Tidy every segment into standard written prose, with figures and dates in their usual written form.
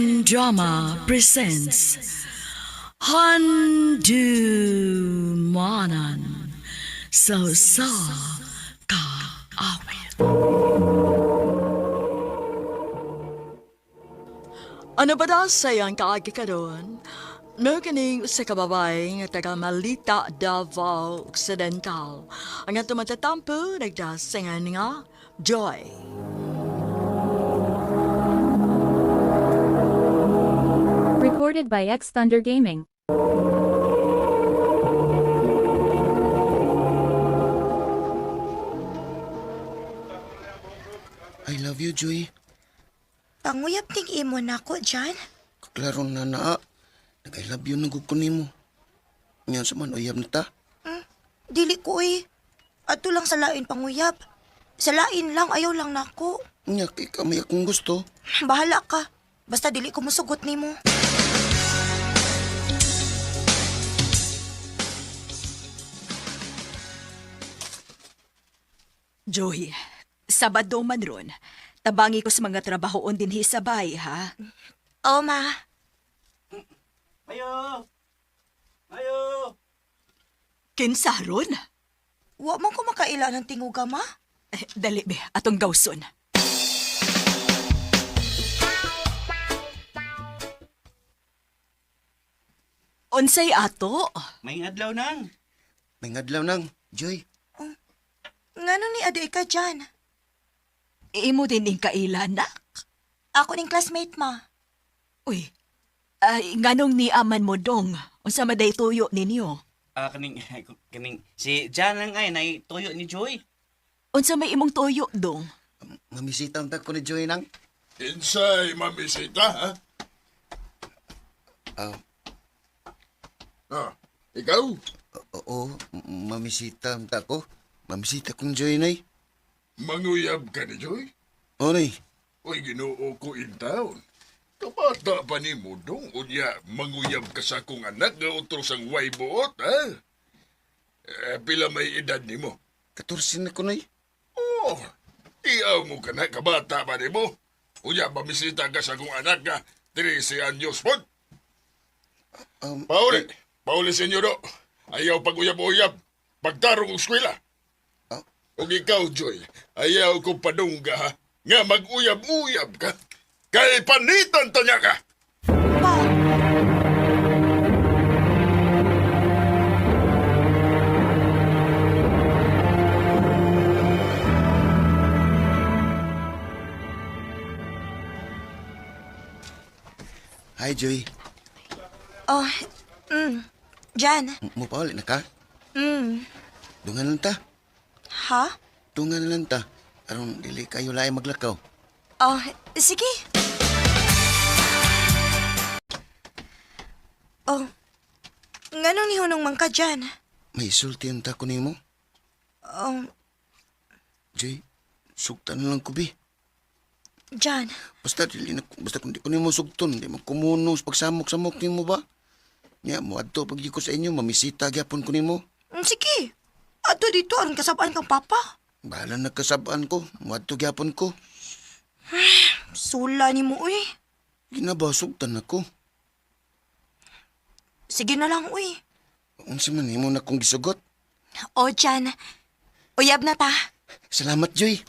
Drama presents Handumanan So Ka Awit. Ano ba daw sayang kaagi ka doon? Naganing sa kababay nga taga Malita, Davao Occidental. Ang atong matatampo, nagdasingan nga, Joy. Recorded by X Thunder Gaming. I love you, Joy. Panguyap ting imo na ko, Jan. Kaklaro na naa. Nag-I love you nagkukunin mo. Ngayon sa man, uyab na ta. Dili ko Ato lang sa lain panguyap. Sa lain lang, ayaw lang nako. Nya, kay kamay akong gusto. Bahala ka. Basta dili ko musugot nimo. Joy, Sabado man ron, tabangi ko sa mga trabahoon din hisabay, ha? O, ma. Ayo! Ayo! Kinsa ron? Wa man ko makaila ng tinguga, ma. Dali be, atong gawson. Unsay ato? May adlaw nang. May ngadlaw nang, Joy. Ngano ni aday ka, Jan? Imo din ning kailan, nak? Ako ning classmate, ma. Uy, ay, nganong ni aman mo dong? Unsa maday tuyo ninyo? Kaning, si Jan lang ay tuyo ni Joy. Unsa may imong tuyo dong? Mamisita ang ko ni Joy nang. Insay mamisita, ha? Ah, Ikaw? oo, mamisita ang ko. Mamisita kong Joy, nay. Manguyab ka ni Joy? O, nay. Uy, ginoo ko in town. Kabata pa ni mo dong, unya, manguyab ka sa akong anak nga utros ang way buot, ha? Pila may edad ni mo? 14 na ko, nay. Oh, iyaw mo ka na, kabata pa ni mo. Unya, mamisita ka sa akong anak nga, 13 anyos po. Pauli, senyoro. Ayaw pag-uyab-uyab. Pagtarong og eskwela. Og ikaw, Joy, ayaw ko padungga, ha? Nga mag-uyab-uyab ka. Kay panitan tanya ka. Pa. Hi, Joy. Oh, Jan. Mupauli na ka? Mm. Dungan lang ta. Ha? Dungan lang ta. Aron dili kayo laay maglakaw. Oh, sige. Oh, nganong ni hunong man ka, Jan? May isulti ang ta ko nimo. Oh, Joy, sugta na lang ko, bi. Jan. Basta kung di ko nimo sugton, di magkumuno sa pagsamok-samok nimo ba? Nya mo adto pag ko sa inyo, mamisita gyapon ko nimo. Sige. Ato dito, aron kasabaan kang papa. Bahala nagkasabaan ko, mo adto gyapon ko. Sula ni mo, Ginabasugtan ako. Sige na lang, Unsa man nimo na kong gisugot? O, Jan. Uyab na ta. Salamat, Joy.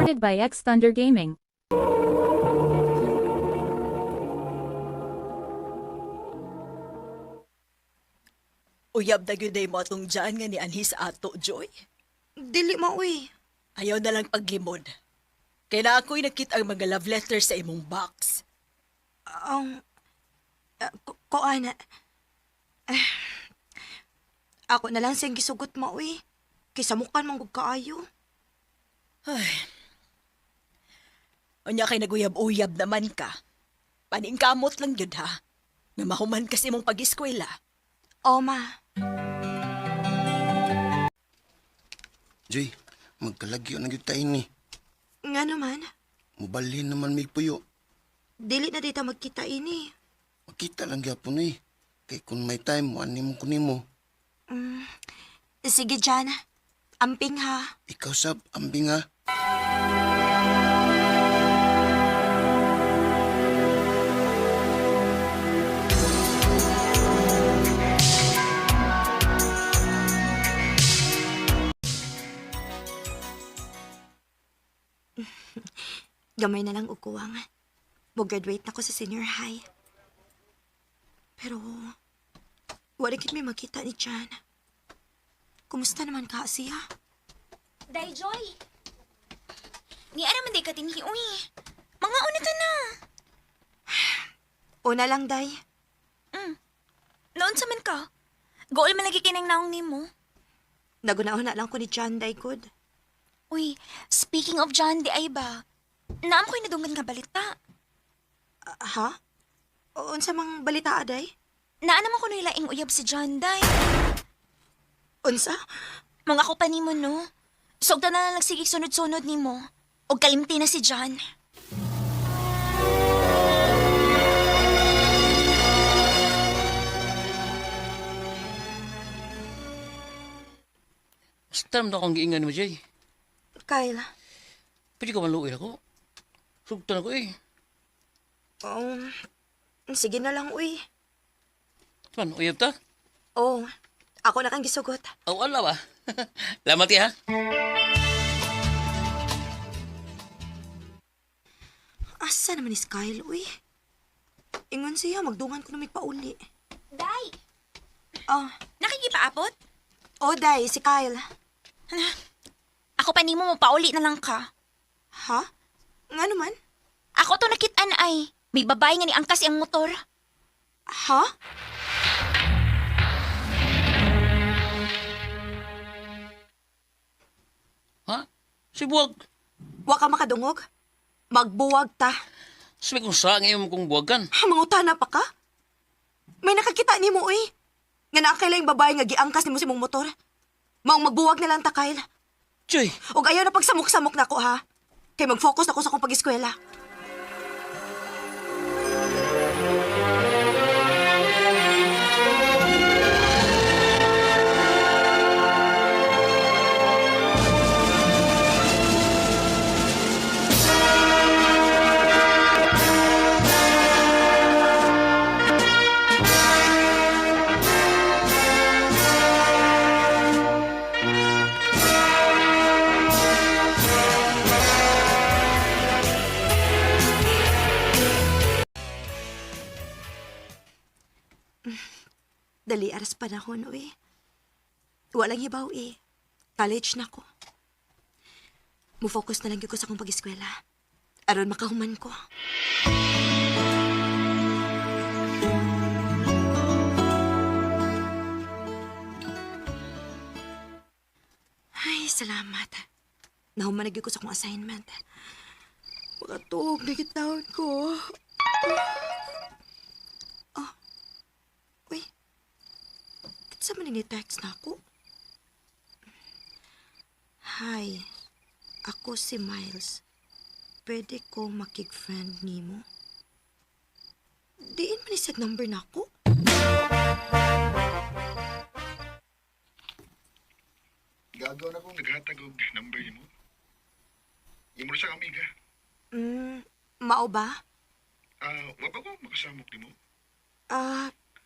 Recorded by X Thunder Gaming. Uyab na gyud mo atong dyan nga ni anhi sa ato, Joy. Dili mo, Ayaw na lang paglimod. Kaya na ako'y nakita ang mga love letter sa imong box. Kuan. Ako na lang siyang gisugot mo, Kaysa mukan manggug kaayo. Unya kay naguyab-uyab naman ka. Paning kamot lang yun, ha? Nga mahuman kasi mong pag-eskwela. O, ma. Joy, magkalagyo na gyud tayo ni. Nga naman. Mubalhin naman may puyo. Dili na dita magkita ini. Makita lang gyapon eh. Kay kung may time, mo ani mo kunimo. Sige, Jan. Amping ha. Ikaw sab, ambing ha. Gamay na lang ukuwang. Mo-graduate na ko sa senior high. Pero, wala kit may makita ni Jan. Kumusta naman ka siya? Day, Joy. Ni ara man day ka tinhi, uy. Mga unita na. Una lang, Day. Noon sa man ka. Goal man lagi kinang naong nimo. Nagunahon na lang ko ni Jan, Day, good. Uy, speaking of John, di ay ba? Naam ko'y nadunggan nga balita. Ha? Unsa mang balita, Day? Naanaman ko nila ing uyab si John, day. Unsa? Mga ko pa nimo, no? Sugda na lang nagsigig sunod-sunod nimo. O kalimti na si John. Stam na akong giingan mo, Jay. Kyle. Pwede ka maluil ako. Sugtan ako eh. Um, Sige na lang, uy. Man, uyab ta? Oh, ako na kang gisugot. Aw, ala ba? Lamat ya. Asa naman ni Kyle, uy? Ingon siya, magdungan ko na may pauli. Day, Oh, nakikipaabot? oh, Day, si Kyle. Ako pa nimo mo pauli na lang ka. Ha? Nga naman? Ako to nakitaan ay. May babae nga ni angkas ang motor. Ha? Ha? Si Buwag. Wa ka makadungog? Magbuwag ta. Sabi kong sa ngayon kong buwagan. Ha, mangutana pa ka? May nakakita ni mo, uy. Nga nakakailang babae nga giangkas ni mo si mong motor. Maong magbuwag na lang ta, Kyle. Joy, Ug ayaw na pagsamok-samok na ko, ha? Kay mag-focus na ko sa akong pag-eskwela. Dali aras panahon, uy. Walang hibaw, eh. College na ko. Mufocus na lang gyud ko sa akong pag-eskwela. Aron makahuman ko. Ay, salamat. Nahuman na gyud ko sa akong assignment. Makatuog na gitawon ko. Uy, sa man ni-text na ako? Hi, ako si Miles. Pwede ko makig-friend nimo? Diin man isag number na ako? Gagaw na kong naghatag og number mo. Imo na sa amiga. Mao ba? Wa ba ko makasamok nimo?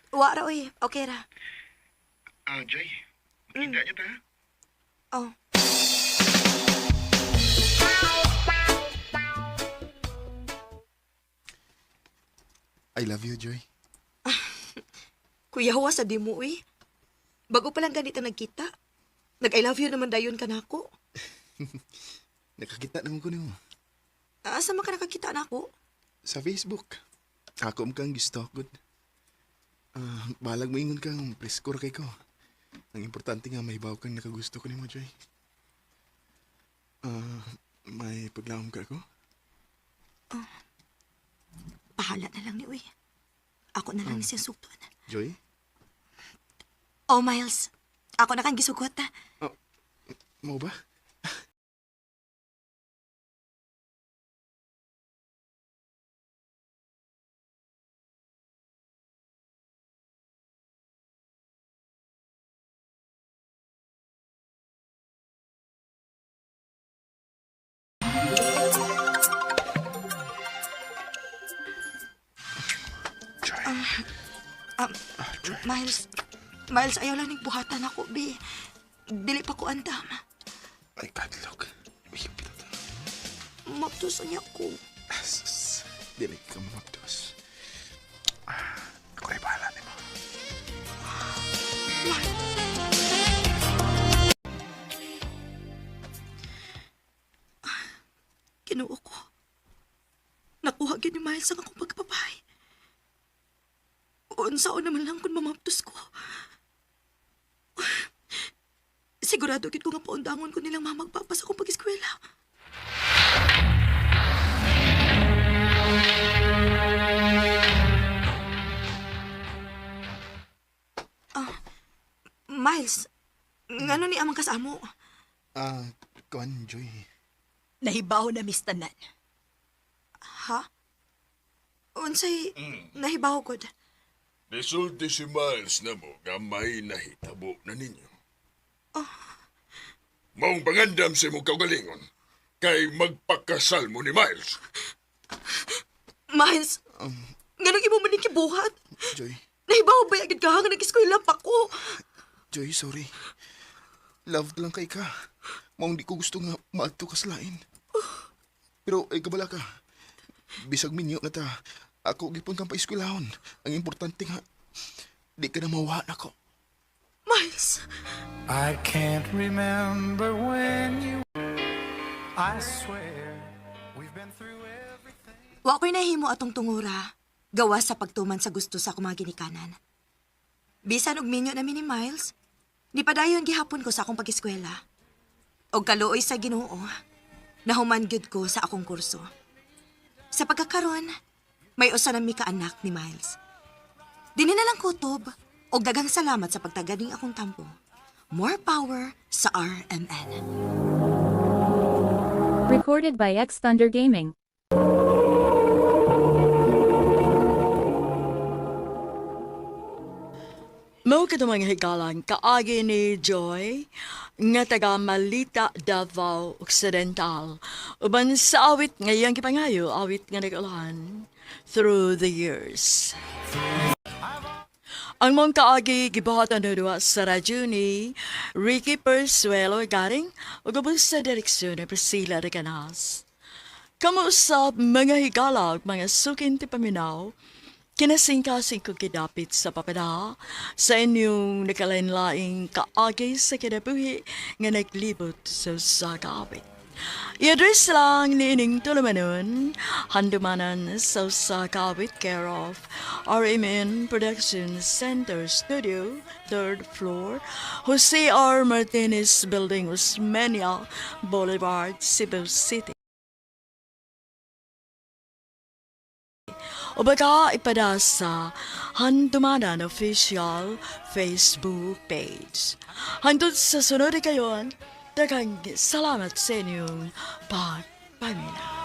Wa ra, uy. Okay ra. Jay. Makita niya ta. Ha? Oh. I love you, Joy. Kuya Hawa sa di mo, uy. Bago pa lang ganito nagkita. Nag-I love you naman dayon ka na ako. Nakakita naman ko nimo. Asa man ka nakakita na ako? Sa Facebook. Ako kang gistalk good. Balag mo ingon kang preskor kay ko. Ang importante nga mahibaw kang nakagusto ko nimo, Joy. May paglaom ka ako? Pahala na lang ni, uy. Ako na lang siya sugton. Joy? Oh, Miles. Ako na kang gisugot, ha? Mo ba? Miles, ayaw lang ning buhatan ako, bi. Dili pa ko andam. Ay, kadlok. Uyab ito to. Maptusan niya ko. Sus, dili ka mamagdos. Ako ay bahala ni mo. Kinuo ko. Nakuha gid ni Miles ang akong pagpapay. Unsaon naman lang kung mamaptos ko. Sigurado gid ko nga paundangon ko nilang mamagpapas akong pag-eskwela. Miles, ngano ni amang kasamo? Kuan, Joy. Nahibaw na mistanan. Ha? Unsay nahibaw gud? Nisulti si Miles na mo nga may nahitabo na ninyo. Maong pangandam sa imong kaugalingon kay magpakasal mo ni Miles. Miles, nganong imo man ni kibuhat? Joy. Nahibaw ba agad ka nga nag-eskwela pa ko? Joy, sorry. Love lang kay ka. Maong di ko gusto nga maadto ka sa lain. Pero ay kabala ka. Bisag minyo nga ta. Ako gipon kang paiskwelahon. Ang importante nga, di ka na mawa na ko. Miles, I can't remember when you. I swear we've been through everything. wa ko'y nahimo atong tungura. Gawa sa pagtuman sa gusto sa akong mga ginikanan. Bisan og minyo namin ni Miles, di padayon gihapon ko sa akong pag-eskwela. Og kaluoy sa Ginoo, nahuman gyud ko sa akong kurso. Sa pagkakaron, may usa na mi ka anak ni Miles. Dini na lang kutob og daghang salamat sa pagtaganing akong tampo. More power sa RMN. Recorded by X Thunder Gaming. Mao ka mga higalan kaagi ni Joy nga taga Malita, Davao Occidental. Uban sa awit ngayang kipangayo, awit nga nag-ulan through the years. Ang mong kaagi gibuhatan na duwa sa radyo ni Ricky Persuelo garing o gabos sa direksyon ni Priscilla de Canas. Kamusta mga higala ug mga sukin ti paminaw, kinasingkasing ko kidapit sa papada sa inyong nakalain-laing kaagi sa kinabuhi nga naglibot sa sagawit. I-address lang ni Ining Tulumanon, handumanan sa sagawit care of RMN Production Center Studio, 3rd floor, Jose R. Martinez Building, Osmeña Boulevard, Cebu City. O baka ipada sa Handumanan Official Facebook page. Hantod sa sunod kayon, daghang salamat sa inyong pagpamina.